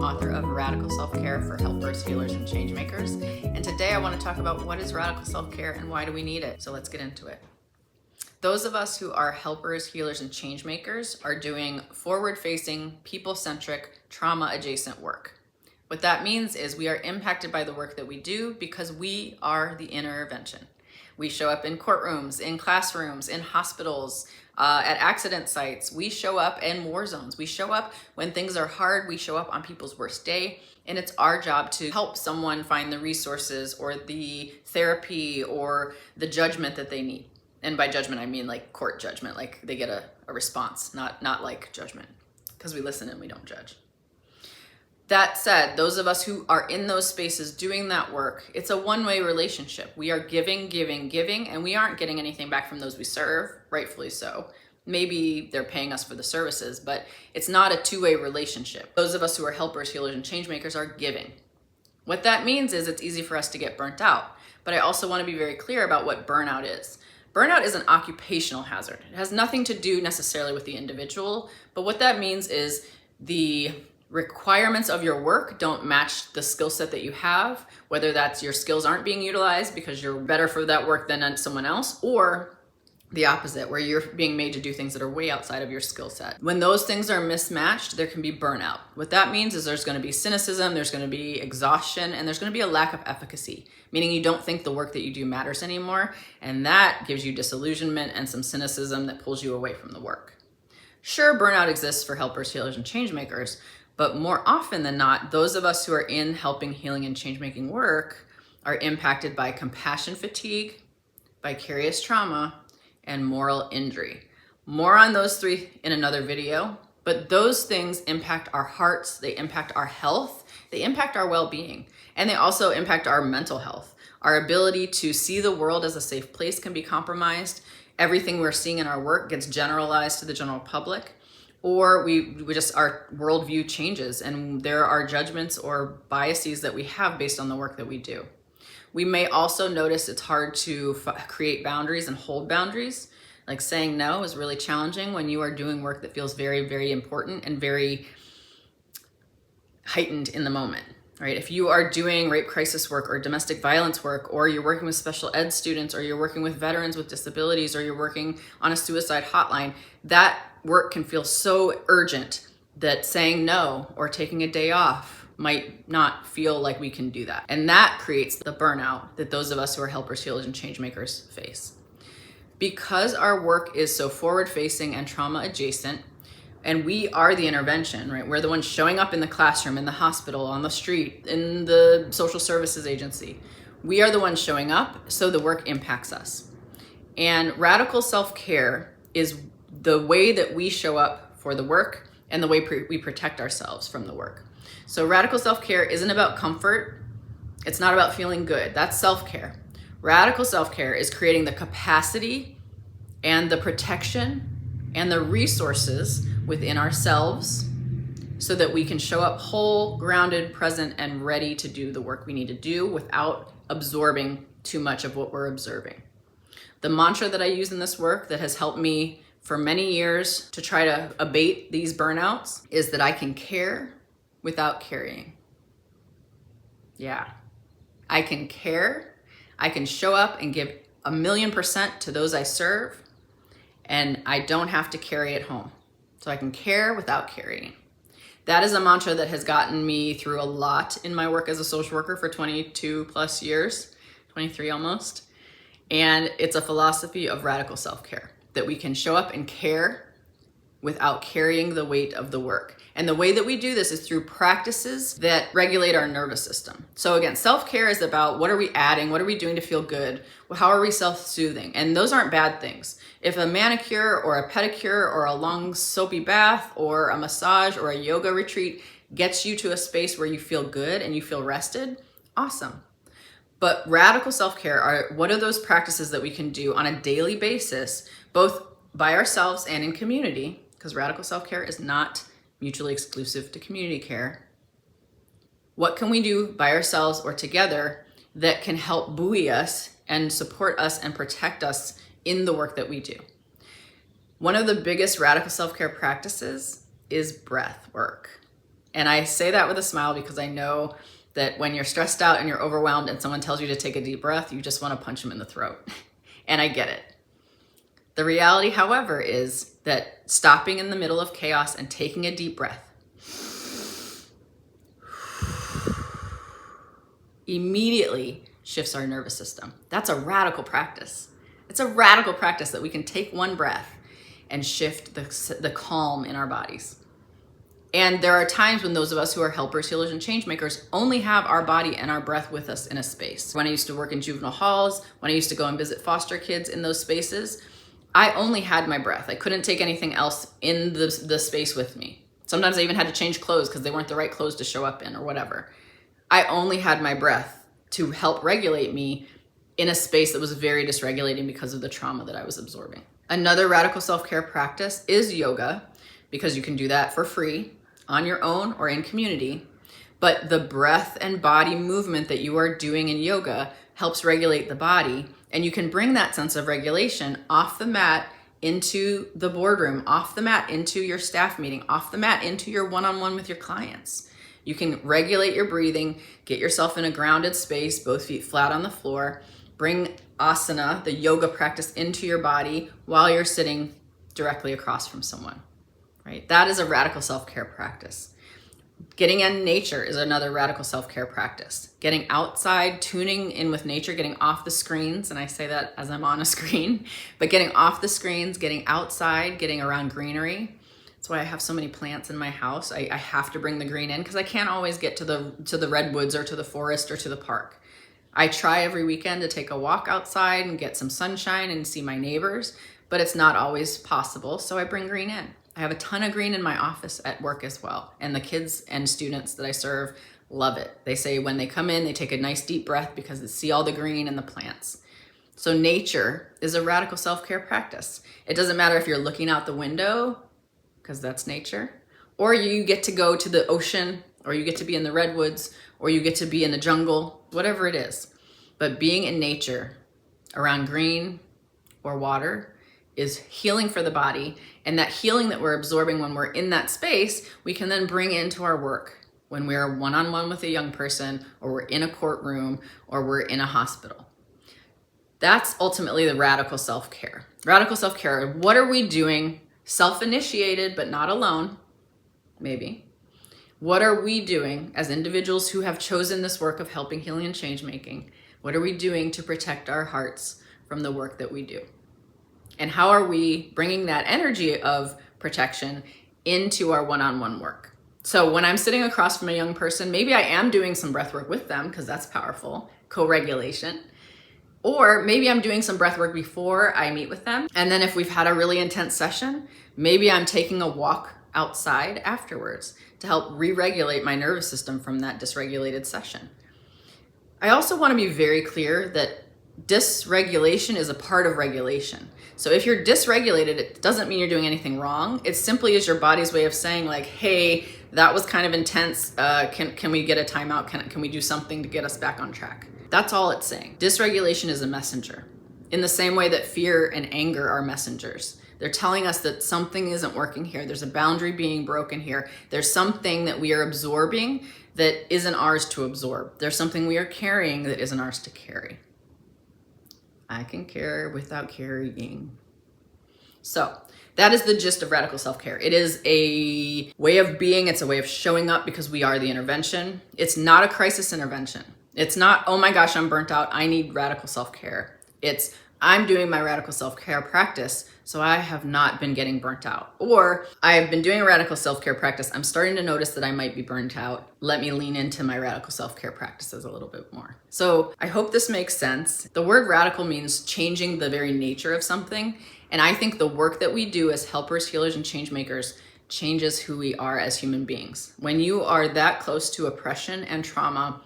author of Radical Self-Care for Helpers, Healers, and Changemakers. And today I want to talk about what is radical self-care and why do we need it. So let's get into it. Those of us who are helpers, healers, and changemakers are doing forward-facing, people-centric, trauma-adjacent work. What that means is we are impacted by the work that we do because we are the intervention. We show up in courtrooms, in classrooms, in hospitals, at accident sites. We show up in war zones. We show up when things are hard. We show up on people's worst day. And it's our job to help someone find the resources or the therapy or the judgment that they need. And by judgment, I mean like court judgment, like they get a response, not like judgment, because we listen and we don't judge. That said, those of us who are in those spaces doing that work, it's a one-way relationship. We are giving, and we aren't getting anything back from those we serve, rightfully so. Maybe they're paying us for the services, but it's not a two-way relationship. Those of us who are helpers, healers, and changemakers are giving. What that means is it's easy for us to get burnt out. But I also want to be very clear about what burnout is. Burnout is an occupational hazard. It has nothing to do necessarily with the individual, but what that means is the requirements of your work don't match the skill set that you have, whether that's your skills aren't being utilized because you're better for that work than someone else, or the opposite, where you're being made to do things that are way outside of your skill set. When those things are mismatched, there can be burnout. What that means is there's going to be cynicism, there's going to be exhaustion, and there's going to be a lack of efficacy, meaning you don't think the work that you do matters anymore, and that gives you disillusionment and some cynicism that pulls you away from the work. Sure, burnout exists for helpers, healers, and changemakers, but more often than not, those of us who are in helping, healing, and change-making work are impacted by compassion fatigue, vicarious trauma, and moral injury. More on those three in another video, but those things impact our hearts, they impact our health, they impact our well-being, and they also impact our mental health. Our ability to see the world as a safe place can be compromised. Everything we're seeing in our work gets generalized to the general public. Or we just, our worldview changes and there are judgments or biases that we have based on the work that we do. We may also notice it's hard to create boundaries and hold boundaries. Like saying no is really challenging when you are doing work that feels very, very important and very heightened in the moment, right? If you are doing rape crisis work or domestic violence work, or you're working with special ed students, or you're working with veterans with disabilities, or you're working on a suicide hotline, that work can feel so urgent that saying no or taking a day off might not feel like we can do that. And that creates the burnout that those of us who are helpers, healers, and changemakers face. Because our work is so forward-facing and trauma adjacent, and we are the intervention, right? We're the ones showing up in the classroom, in the hospital, on the street, in the social services agency. We are the ones showing up, so the work impacts us. And radical self-care is the way that we show up for the work and the way we protect ourselves from the work. So radical self-care isn't about comfort. It's not about feeling good. That's self-care. Radical self-care is creating the capacity and the protection and the resources within ourselves so that we can show up whole, grounded, present, and ready to do the work we need to do without absorbing too much of what we're observing. The mantra that I use in this work that has helped me for many years to try to abate these burnouts is that I can care without carrying. Yeah, I can care. I can show up and give 1,000,000% to those I serve, and I don't have to carry it home. So I can care without carrying. That is a mantra that has gotten me through a lot in my work as a social worker for 22 plus years, 23 almost. And it's a philosophy of radical self-care, that we can show up and care without carrying the weight of the work. And the way that we do this is through practices that regulate our nervous system. So again, self-care is about what are we adding? What are we doing to feel good? How are we self-soothing? And those aren't bad things. If a manicure or a pedicure or a long soapy bath or a massage or a yoga retreat gets you to a space where you feel good and you feel rested, awesome. But radical self-care are what are those practices that we can do on a daily basis, both by ourselves and in community, because radical self-care is not mutually exclusive to community care. What can we do by ourselves or together that can help buoy us and support us and protect us in the work that we do? One of the biggest radical self-care practices is breath work. And I say that with a smile because I know that when you're stressed out and you're overwhelmed and someone tells you to take a deep breath, you just want to punch them in the throat. And I get it. The reality, however, is that stopping in the middle of chaos and taking a deep breath immediately shifts our nervous system. That's a radical practice. It's a radical practice that we can take one breath and shift the calm in our bodies. And there are times when those of us who are helpers, healers, and change makers only have our body and our breath with us in a space. When I used to work in juvenile halls, when I used to go and visit foster kids in those spaces, I only had my breath. I couldn't take anything else in the space with me. Sometimes I even had to change clothes because they weren't the right clothes to show up in or whatever. I only had my breath to help regulate me in a space that was very dysregulating because of the trauma that I was absorbing. Another radical self-care practice is yoga, because you can do that for free on your own or in community. But the breath and body movement that you are doing in yoga helps regulate the body, and you can bring that sense of regulation off the mat into the boardroom, off the mat into your staff meeting, off the mat into your one-on-one with your clients. You can regulate your breathing, get yourself in a grounded space, both feet flat on the floor, bring asana, the yoga practice, into your body while you're sitting directly across from someone, right? That is a radical self-care practice. Getting in nature is another radical self-care practice. Getting outside, tuning in with nature, getting off the screens, and I say that as I'm on a screen, but getting off the screens, getting outside, getting around greenery. That's why I have so many plants in my house. I have to bring the green in because I can't always get to the redwoods or to the forest or to the park. I try every weekend to take a walk outside and get some sunshine and see my neighbors, but it's not always possible, so I bring green in. I have a ton of green in my office at work as well, and the kids and students that I serve love it. They say when they come in, they take a nice deep breath because they see all the green and the plants. So nature is a radical self-care practice. It doesn't matter if you're looking out the window, because that's nature, or you get to go to the ocean, or you get to be in the redwoods, or you get to be in the jungle, whatever it is. But being in nature around green or water is healing for the body, and that healing that we're absorbing when we're in that space, we can then bring into our work when we're one-on-one with a young person, or we're in a courtroom, or we're in a hospital. That's ultimately the radical self-care. Radical self-care, what are we doing? Self-initiated, but not alone, maybe. What are we doing as individuals who have chosen this work of helping, healing, and change making? What are we doing to protect our hearts from the work that we do? And how are we bringing that energy of protection into our one-on-one work? So when I'm sitting across from a young person, maybe I am doing some breath work with them because that's powerful, co-regulation. Or maybe I'm doing some breath work before I meet with them. And then if we've had a really intense session, maybe I'm taking a walk outside afterwards to help re-regulate my nervous system from that dysregulated session. I also want to be very clear that dysregulation is a part of regulation. So if you're dysregulated, it doesn't mean you're doing anything wrong. It simply is your body's way of saying like, hey, that was kind of intense. Can we get a timeout? Can we do something to get us back on track? That's all it's saying. Dysregulation is a messenger. In the same way that fear and anger are messengers. They're telling us that something isn't working here. There's a boundary being broken here. There's something that we are absorbing that isn't ours to absorb. There's something we are carrying that isn't ours to carry. I can care without carrying. So that is the gist of radical self-care. It is a way of being. It's a way of showing up because we are the intervention. It's not a crisis intervention. It's not, oh my gosh, I'm burnt out, I need radical self-care. It's, I'm doing my radical self-care practice, so I have not been getting burnt out. Or I've been doing a radical self-care practice, I'm starting to notice that I might be burnt out. Let me lean into my radical self-care practices a little bit more. So I hope this makes sense. The word radical means changing the very nature of something. And I think the work that we do as helpers, healers, and change makers changes who we are as human beings. When you are that close to oppression and trauma,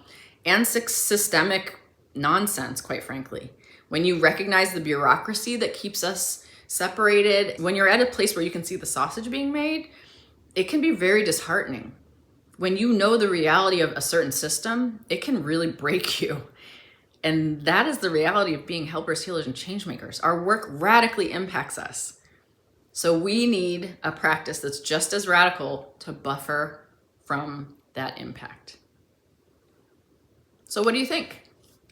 and systemic nonsense, quite frankly. When you recognize the bureaucracy that keeps us separated, when you're at a place where you can see the sausage being made, it can be very disheartening. When you know the reality of a certain system, it can really break you. And that is the reality of being helpers, healers, and change makers. Our work radically impacts us. So we need a practice that's just as radical to buffer from that impact. So what do you think?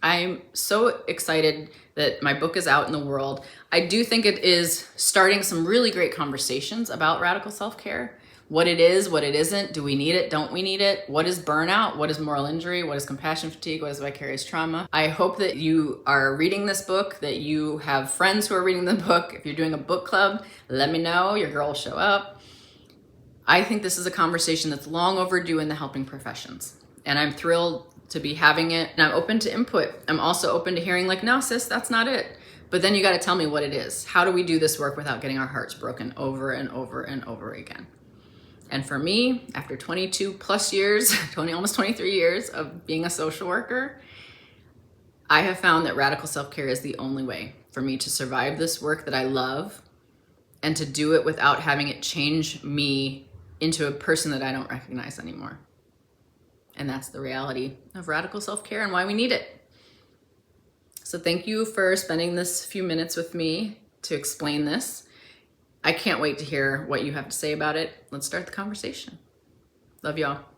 I'm so excited that my book is out in the world. I do think it is starting some really great conversations about radical self-care. What it is, what it isn't, do we need it, don't we need it? What is burnout? What is moral injury? What is compassion fatigue? What is vicarious trauma? I hope that you are reading this book, that you have friends who are reading the book. If you're doing a book club, let me know, your girl will show up. I think this is a conversation that's long overdue in the helping professions. And I'm thrilled to be having it, and I'm open to input. I'm also open to hearing like, no, sis, that's not it. But then you gotta tell me what it is. How do we do this work without getting our hearts broken over and over and over again? And for me, after 22 plus years, almost 23 years of being a social worker, I have found that radical self-care is the only way for me to survive this work that I love and to do it without having it change me into a person that I don't recognize anymore. And that's the reality of radical self-care and why we need it. So thank you for spending this few minutes with me to explain this. I can't wait to hear what you have to say about it. Let's start the conversation. Love y'all.